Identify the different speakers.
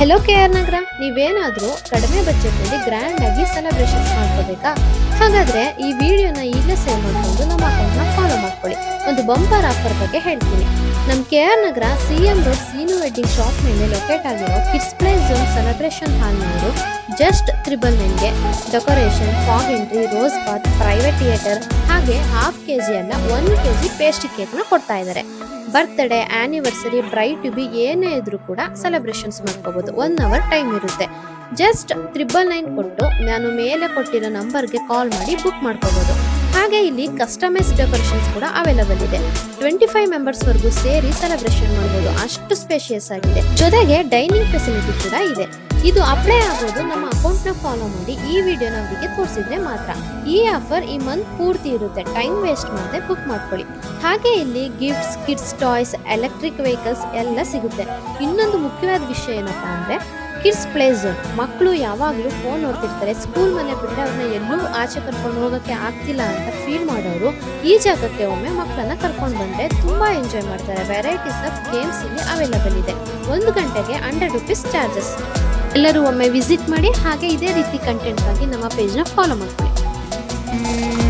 Speaker 1: Hello KR ನಗರ, ನೀವೇನಾದರೂ ಕಡಿಮೆ ಬಜೆಟ್ನಲ್ಲಿ ಗ್ರ್ಯಾಂಡ್ ಆಗಿ ಸೆಲೆಬ್ರೇಷನ್ಸ್ ಮಾಡ್ಕೋಬೇಕಾ? ಹಾಗಾದ್ರೆ ಈ ವಿಡಿಯೋನ ಈಗಲೇ ಸೇವ್ ಮಾಡಿಕೊಂಡು ನಮ್ಮ ಅಕೌಂಟ್ನ ಫಾಲೋ ಮಾಡ್ಕೊಳ್ಳಿ. ಒಂದು ಬಂಪರ್ ಆಫರ್ ಬಗ್ಗೆ ಹೇಳ್ತೀನಿ. ನಮ್ಮ KR Nagar CM road Seenu wedding shop ಮೇಲೆ ಲೊಕೇಟ್ ಆಗಿರೋ ಕಿಡ್ಸ್ ಪ್ಲೇ ಝೋನ್ ಸೆಲೆಬ್ರೇಷನ್ ಹಾಲ್ನವರು ಜಸ್ಟ್ 999ಗೆ decoration, fog entry, rose bath, private theatre ಹಾಗೆ ಹಾಫ್ KG ಅಲ್ಲ 1 kg ಪೇಸ್ಟ್ರಿ ಕೇಕ್ನ ಕೊಡ್ತಾ ಇದ್ದಾರೆ. Birthday, anniversary, bride to be ಏನೇ ಇದ್ರೂ ಕೂಡ ಸೆಲೆಬ್ರೇಷನ್ಸ್ ಮಾಡ್ಕೋಬಹುದು. 1 hour ಟೈಮ್ ಇರುತ್ತೆ. ಜಸ್ಟ್ 999 ಕೊಟ್ಟು ನಾನು ಮೇಲೆ ಕೊಟ್ಟಿರೋ ನಂಬರ್ಗೆ ಕಾಲ್ ಮಾಡಿ ಬುಕ್ ಮಾಡ್ಕೋಬಹುದು. ಹಾಗೆ ಇಲ್ಲಿ ಕಸ್ಟಮೈಸ್ ಡೆಕೋರೇಷನ್ಸ್ ಕೂಡ ಅವೈಲಬಲ್ ಇದೆ. 25 ಮೆಂಬರ್ಸ್ ವರೆಗೂ ಸೇರಿ ಸೆಲೆಬ್ರೇಷನ್ ಮಾಡಬಹುದು. ಅಷ್ಟು ಸ್ಪೇಷಿಯಸ್ ಆಗಿದೆ. ಜೊತೆಗೆ ಡೈನಿಂಗ್ ಫೆಸಿಲಿಟಿ ಕೂಡ ಇದೆ. ಇದು ಅಪ್ಲೈ ಆಗೋದು ನಮ್ಮ ಅಕೌಂಟ್ ನ ಫಾಲೋ ಮಾಡಿ ಈ ವಿಡಿಯೋನ ಅವರಿಗೆ ತೋರಿಸಿದ್ರೆ ಮಾತ್ರ. ಈ ಆಫರ್ ಈ ಮಂತ್ ಪೂರ್ತಿ ಇರುತ್ತೆ. ಟೈಮ್ ವೇಸ್ಟ್ ಮಾಡದೆ ಬುಕ್ ಮಾಡ್ಕೊಳ್ಳಿ. ಹಾಗೆ ಇಲ್ಲಿ gifts, kids toys, electric vehicles ಎಲ್ಲ ಸಿಗುತ್ತೆ. ಇನ್ನೊಂದು ಮುಖ್ಯವಾದ ವಿಷಯ ಏನಪ್ಪಾ ಅಂದ್ರೆ ಕಿಡ್ಸ್ ಪ್ಲೇ ಝೋನ್. ಮಕ್ಕಳು ಯಾವಾಗಲೂ ಫೋನ್ ನೋಡ್ತಿರ್ತಾರೆ. ಸ್ಕೂಲ್ ಮನೆ ಬಿಟ್ಟರೆ ಅವ್ರನ್ನ ಎಲ್ಲೂ ಆಚೆ ಕರ್ಕೊಂಡು ಹೋಗೋಕ್ಕೆ ಆಗ್ತಿಲ್ಲ ಅಂತ ಫೀಲ್ ಮಾಡೋರು ಈ ಜಾಗಕ್ಕೆ ಒಮ್ಮೆ ಮಕ್ಕಳನ್ನ ಕರ್ಕೊಂಡು ಬಂದರೆ ತುಂಬ ಎಂಜಾಯ್ ಮಾಡ್ತಾರೆ. ವೆರೈಟೀಸ್ ಆಫ್ ಗೇಮ್ಸ್ ಇಲ್ಲಿ ಅವೈಲಬಲ್ ಇದೆ. 1 ಗಂಟೆಗೆ 100 rupees ಚಾರ್ಜಸ್. ಎಲ್ಲರೂ ಒಮ್ಮೆ ವಿಸಿಟ್ ಮಾಡಿ. ಹಾಗೆ ಇದೇ ರೀತಿ ಕಂಟೆಂಟ್ಗಾಗಿ ನಮ್ಮ ಪೇಜ್ನ ಫಾಲೋ ಮಾಡ್ಕೊಳ್ಳಿ.